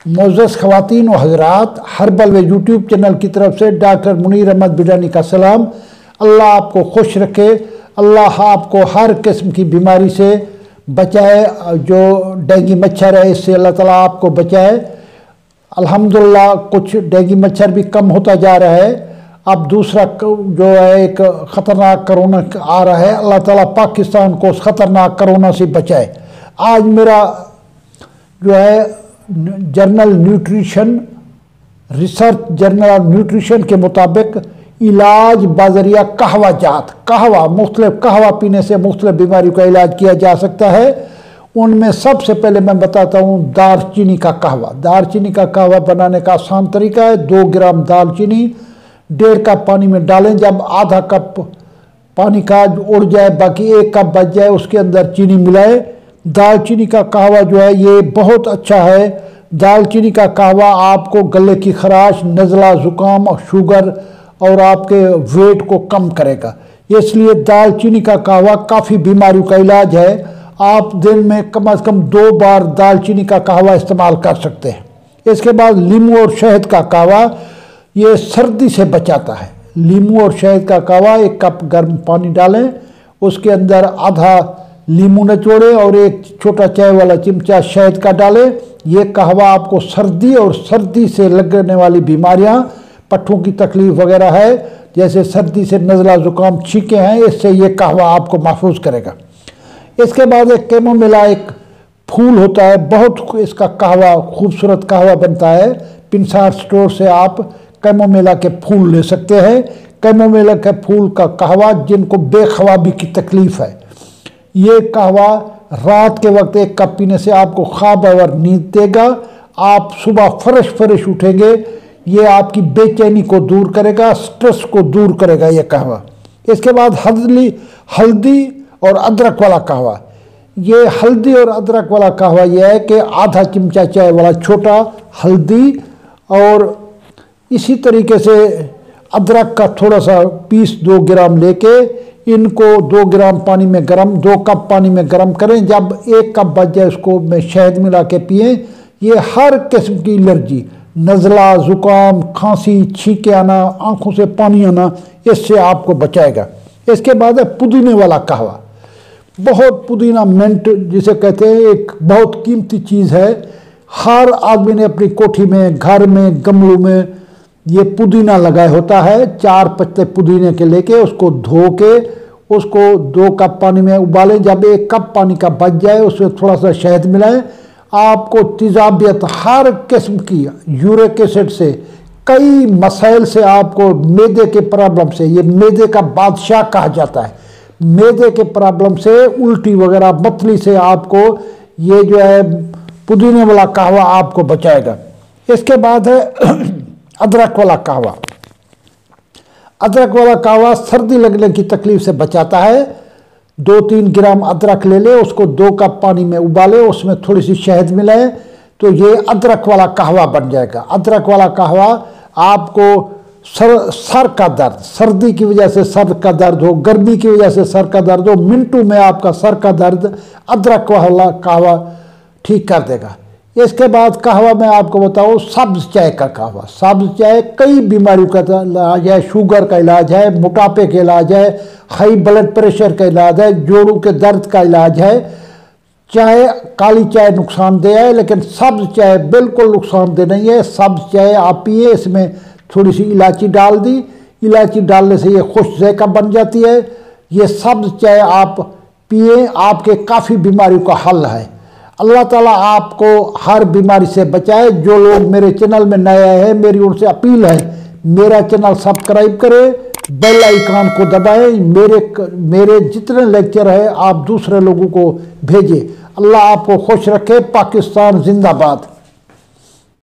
मोअज़्ज़ज़ ख़वातीन व हज़रात, हर्बल व यूट्यूब चैनल की तरफ से डॉक्टर मुनीर अहमद बिडानी का सलाम। अल्लाह आपको खुश रखे, अल्लाह आपको हर किस्म की बीमारी से बचाए। जो डेंगू मच्छर है इससे अल्लाह ताला आपको बचाए। अल्हम्दुलिल्लाह कुछ डेंगू मच्छर भी कम होता जा रहा है। अब दूसरा जो है एक ख़तरनाक कोरोना आ रहा है, अल्लाह ताला पाकिस्तान को उस ख़तरनाक कोरोना से बचाए। आज मेरा जो है journal nutrition research journal of nutrition के मुताबिक इलाज बाजरिया कहवा जात, कहवा मुख्तलिफ कहवा पीने से मुख्तलिफ बीमारियों का इलाज किया जा सकता है। उनमें सबसे पहले मैं बताता हूँ दालचीनी का कहवा। दालचीनी का कहवा बनाने का आसान तरीका है, 2 ग्राम दालचीनी 1.5 कप पानी में डालें। जब आधा कप पानी का उड़ जाए, बाकी 1 कप बच जाए, उसके अंदर चीनी मिलाए। दालचीनी का कहवा जो है ये बहुत अच्छा है। दालचीनी का कहवा आपको गले की खराश, नज़ला, ज़ुकाम और शुगर और आपके वेट को कम करेगा। इसलिए दालचीनी का कहवा काफ़ी बीमारियों का इलाज है। आप दिन में कम से कम 2 बार दालचीनी का कहवा इस्तेमाल कर सकते हैं। इसके बाद लीमू और शहद का कहवा, ये सर्दी से बचाता है। लीमू और शहद का कहवा 1 कप गर्म पानी डालें, उसके अंदर आधा लीमू निचोड़े और 1 छोटा चाय वाला चिमचा शहद का डालें। ये कहवा आपको सर्दी और सर्दी से लगने वाली बीमारियां, पट्ठों की तकलीफ वगैरह है, जैसे सर्दी से नज़ला, ज़ुकाम, छींके हैं, इससे ये कहवा आपको महफूज करेगा। इसके बाद एक कैमोमिला एक फूल होता है, बहुत इसका कहवा खूबसूरत कहवा बनता है। पिंसार स्टोर से आप कैमोमिला के फूल ले सकते हैं। कैमोमिला के फूल का कहवा, जिनको बेख्वाबी की तकलीफ है, ये कहवा रात के वक्त 1 कप पीने से आपको ख्वाब और नींद देगा। आप सुबह फ्रेश उठेंगे। ये आपकी बेचैनी को दूर करेगा, स्ट्रेस को दूर करेगा ये कहवा। इसके बाद हल्दी और अदरक वाला कहवा। ये हल्दी और अदरक वाला कहवा यह है कि आधा चिमचा चाय वाला छोटा हल्दी और इसी तरीके से अदरक का थोड़ा सा पीस 2 ग्राम लेके इनको 2 ग्राम पानी में गरम 2 कप पानी में गरम करें। जब 1 कप बच जाए उसको में शहद मिला के पिएँ। ये हर किस्म की एलर्जी, नज़ला, ज़ुकाम, खांसी, छींके आना, आँखों से पानी आना, इससे आपको बचाएगा। इसके बाद है पुदीने वाला कहवा। बहुत पुदीना मिंट जिसे कहते हैं एक बहुत कीमती चीज़ है। हर आदमी ने अपनी कोठी में, घर में, गमलों में ये पुदीना लगाया होता है। 4 पत्ते पुदीने के लेके उसको धो के उसको 2 कप पानी में उबालें। जब 1 कप पानी का बच जाए उसमें थोड़ा सा शहद मिलाएं। आपको तेज़ाबियत, हर किस्म की यूरिक एसिड से, कई मसाइल से, आपको मैदे के प्रॉब्लम से, ये मैदे का बादशाह कहा जाता है, मैदे के प्रॉब्लम से, उल्टी वगैरह मतली से आपको ये जो है पुदीने वाला कहवा आपको बचाएगा। इसके बाद है अदरक वाला कहवा। अदरक वाला कहवा सर्दी लगने की तकलीफ से बचाता है। 2-3 ग्राम अदरक ले ले, उसको 2 कप पानी में उबाले, उसमें थोड़ी सी शहद मिलाए तो ये अदरक वाला कहवा बन जाएगा। अदरक वाला कहवा आपको सर का दर्द, सर्दी की वजह से सर का दर्द हो, गर्मी की वजह से सर का दर्द हो, मिनटों में आपका सर का दर्द अदरक वाला कहवा ठीक कर देगा। इसके बाद कहवा मैं आपको बताऊँ सब्ज़ चाय का कहवा। सब्ज़ चाय कई बीमारियों का इलाज है, शुगर का इलाज है, मोटापे का इलाज है, हाई ब्लड प्रेशर का इलाज है, जोड़ों के दर्द का इलाज है। चाय, काली चाय नुकसानदेह है, लेकिन सब्ज़ चाय बिल्कुल नुकसानदेह नहीं है। सब्ज़ चाय आप पिए, इसमें थोड़ी सी इलायची डाल दी, इलायची डालने से ये खुश ज़ैक़ा बन जाती है। ये सब्ज़ चाय आप पिए, आपके काफ़ी बीमारियों का हल है। अल्लाह ताला आपको हर बीमारी से बचाए। जो लोग मेरे चैनल में नए आए हैं, मेरी उनसे अपील है मेरा चैनल सब्सक्राइब करें, बेल आइकन को दबाएं। मेरे जितने लेक्चर है आप दूसरे लोगों को भेजें। अल्लाह आपको खुश रखे। पाकिस्तान जिंदाबाद।